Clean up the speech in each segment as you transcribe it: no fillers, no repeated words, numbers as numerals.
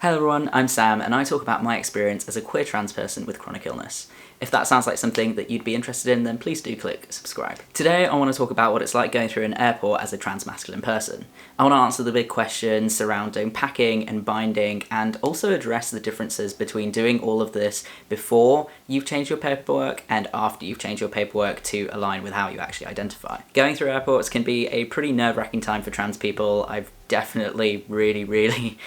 Hello everyone, I'm Sam and I talk about my experience as a queer trans person with chronic illness. If that sounds like something that you'd be interested in, then please do click subscribe. Today I want to talk about what it's like going through an airport as a trans masculine person. I want to answer the big questions surrounding packing and binding, and also address the differences between doing all of this before you've changed your paperwork and after you've changed your paperwork to align with how you actually identify. Going through airports can be a pretty nerve-wracking time for trans people. I've definitely really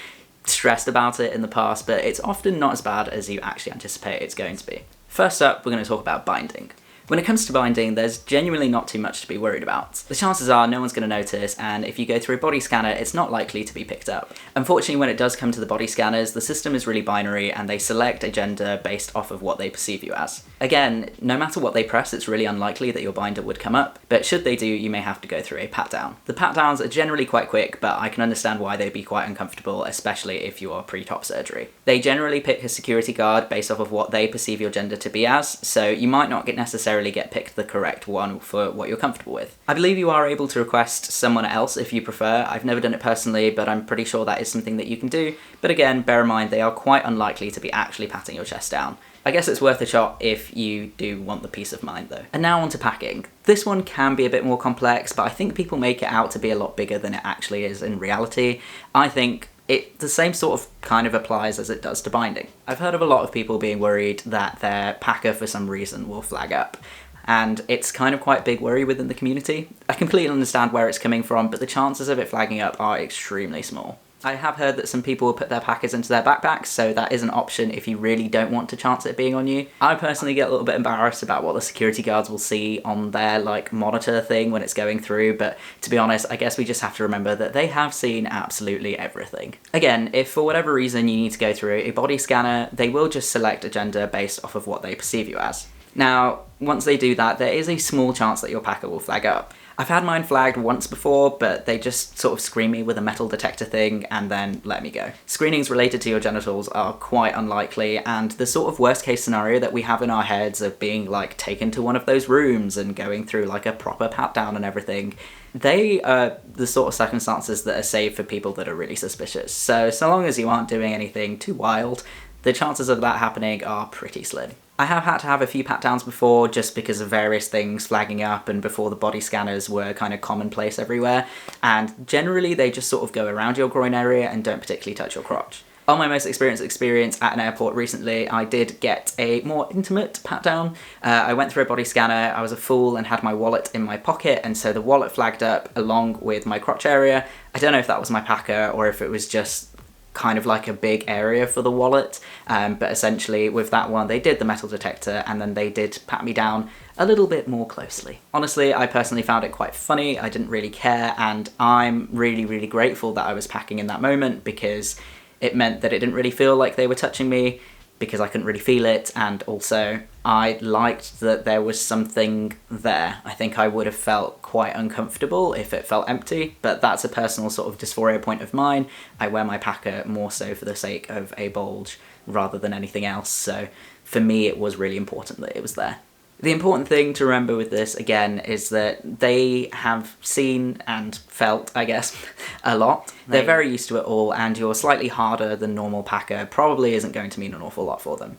stressed about it in the past, but it's often not as bad as you actually anticipate it's going to be. First up, we're going to talk about binding. When it comes to binding, there's genuinely not too much to be worried about. The chances are no one's going to notice, and if you go through a body scanner, it's not likely to be picked up. Unfortunately, when it does come to the body scanners, the system is really binary and they select a gender based off of what they perceive you as. Again, no matter what they press, it's really unlikely that your binder would come up, but should they do, you may have to go through a pat-down. The pat-downs are generally quite quick, but I can understand why they'd be quite uncomfortable, especially if you are pre-top surgery. They generally pick a security guard based off of what they perceive your gender to be as, so you might not necessarily get picked the correct one for what you're comfortable with. I believe you are able to request someone else if you prefer. I've never done it personally, but I'm pretty sure that is something that you can do. But again, bear in mind they are quite unlikely to be actually patting your chest down. I guess it's worth a shot if you do want the peace of mind though. And now on to packing. This one can be a bit more complex, but I think people make it out to be a lot bigger than it actually is in reality. I think the same sort of kind of applies as it does to binding. I've heard of a lot of people being worried that their packer for some reason will flag up. And it's kind of quite a big worry within the community. I completely understand where it's coming from, but the chances of it flagging up are extremely small. I have heard that some people will put their packers into their backpacks, so that is an option if you really don't want to chance it being on you. I personally get a little bit embarrassed about what the security guards will see on their monitor thing when it's going through, but to be honest, I guess we just have to remember that they have seen absolutely everything. Again, if for whatever reason you need to go through a body scanner, they will just select a gender based off of what they perceive you as. Now, once they do that, there is a small chance that your packer will flag up. I've had mine flagged once before, but they just sort of screen me with a metal detector thing and then let me go. Screenings related to your genitals are quite unlikely, and the sort of worst case scenario that we have in our heads of being taken to one of those rooms and going through a proper pat down and everything, they are the sort of circumstances that are saved for people that are really suspicious. So long as you aren't doing anything too wild, the chances of that happening are pretty slim. I have had to have a few pat-downs before just because of various things flagging up and before the body scanners were kind of commonplace everywhere, and generally they just sort of go around your groin area and don't particularly touch your crotch. On my most experienced experience at an airport recently, I did get a more intimate pat-down. I went through a body scanner, I was a fool and had my wallet in my pocket, and so the wallet flagged up along with my crotch area. I don't know if that was my packer or if it was just kind of a big area for the wallet, but essentially with that one they did the metal detector and then they did pat me down a little bit more closely. Honestly, I personally found it quite funny. I didn't really care, and I'm really grateful that I was packing in that moment because it meant that it didn't really feel like they were touching me because I couldn't really feel it, and also I liked that there was something there. I think I would have felt quite uncomfortable if it felt empty, but that's a personal sort of dysphoria point of mine. I wear my packer more so for the sake of a bulge rather than anything else, so for me it was really important that it was there. The important thing to remember with this, again, is that they have seen and felt, I guess, a lot. They're very used to it all, and your slightly harder than normal packer probably isn't going to mean an awful lot for them.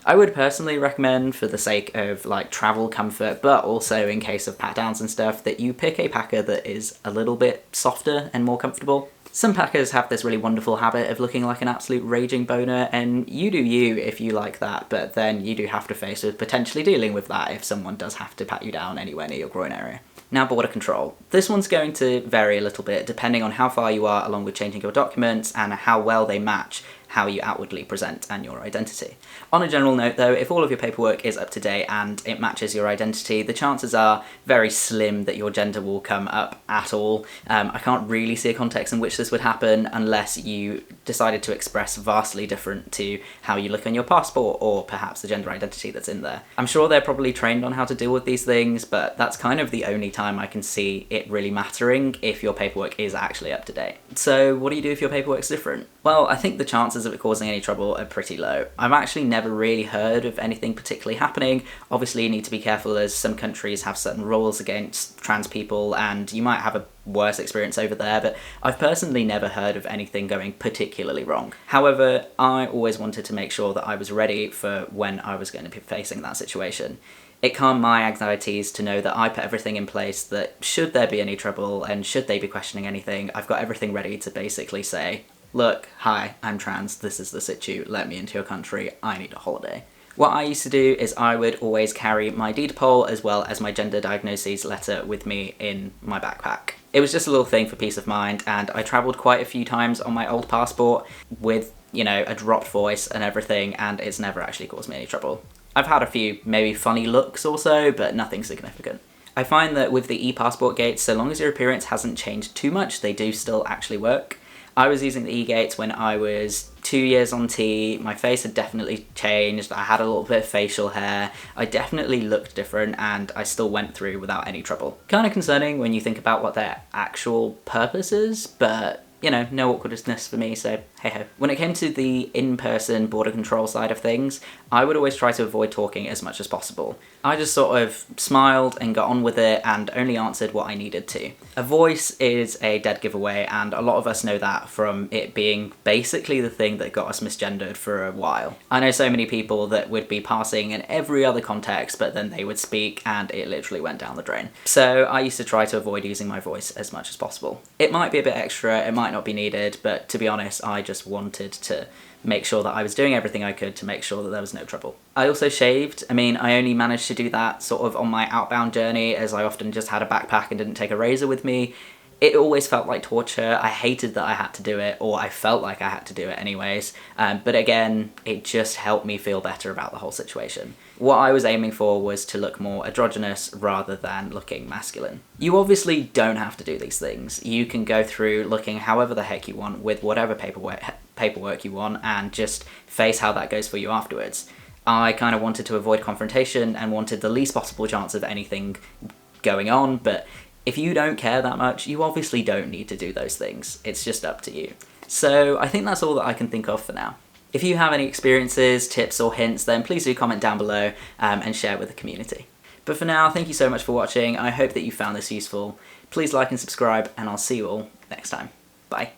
I would personally recommend, for the sake of travel comfort, but also in case of pat-downs and stuff, that you pick a packer that is a little bit softer and more comfortable. Some packers have this really wonderful habit of looking like an absolute raging boner, and you do you if you like that, but then you do have to face with potentially dealing with that if someone does have to pat you down anywhere near your groin area. Now, border control. This one's going to vary a little bit depending on how far you are along with changing your documents and how well they match how you outwardly present and your identity. On a general note though, if all of your paperwork is up to date and it matches your identity, the chances are very slim that your gender will come up at all. I can't really see a context in which this would happen unless you decided to express vastly different to how you look on your passport or perhaps the gender identity that's in there. I'm sure they're probably trained on how to deal with these things, but that's kind of the only time I can see it really mattering if your paperwork is actually up to date. So what do you do if your paperwork's different? Well, I think the chances chances of it causing any trouble are pretty low. I've actually never really heard of anything particularly happening. Obviously you need to be careful as some countries have certain rules against trans people and you might have a worse experience over there, but I've personally never heard of anything going particularly wrong. However, I always wanted to make sure that I was ready for when I was going to be facing that situation. It calmed my anxieties to know that I put everything in place that should there be any trouble and should they be questioning anything, I've got everything ready to basically say, look, hi, I'm trans, this is the situ, let me into your country, I need a holiday. What I used to do is I would always carry my deed poll as well as my gender diagnoses letter with me in my backpack. It was just a little thing for peace of mind, and I travelled quite a few times on my old passport with, you know, a dropped voice and everything, and it's never actually caused me any trouble. I've had a few maybe funny looks or so, but nothing significant. I find that with the e-passport gates, so long as your appearance hasn't changed too much, they do still actually work. I was using the e-gates when I was 2 years on T, my face had definitely changed, I had a little bit of facial hair, I definitely looked different, and I still went through without any trouble. Kind of concerning when you think about what their actual purpose is, but you know, no awkwardness for me, so hey-ho. When it came to the in-person border control side of things, I would always try to avoid talking as much as possible. I just sort of smiled and got on with it and only answered what I needed to. A voice is a dead giveaway, and a lot of us know that from it being basically the thing that got us misgendered for a while. I know so many people that would be passing in every other context, but then they would speak and it literally went down the drain. So I used to try to avoid using my voice as much as possible. It might be a bit extra, it might not be needed, but to be honest, I just wanted to make sure that I was doing everything I could to make sure that there was no trouble. I also shaved. I mean, I only managed to do that sort of on my outbound journey, as I often just had a backpack and didn't take a razor with me. It always felt like torture. I hated that I had to do it, or I felt like I had to do it anyways. But again, it just helped me feel better about the whole situation. What I was aiming for was to look more androgynous rather than looking masculine. You obviously don't have to do these things. You can go through looking however the heck you want with whatever paperwork you want and just face how that goes for you afterwards. I kind of wanted to avoid confrontation and wanted the least possible chance of anything going on, but if you don't care that much, you obviously don't need to do those things. It's just up to you. So I think that's all that I can think of for now. If you have any experiences, tips or hints, then please do comment down below and share with the community. But for now, thank you so much for watching. I hope that you found this useful. Please like and subscribe, and I'll see you all next time. Bye.